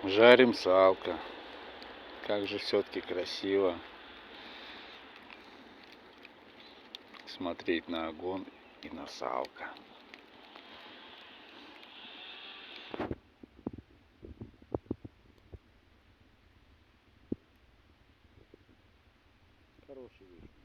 Жарим салко. Как же все-таки красиво смотреть на огонь и на салко. Хороший вид.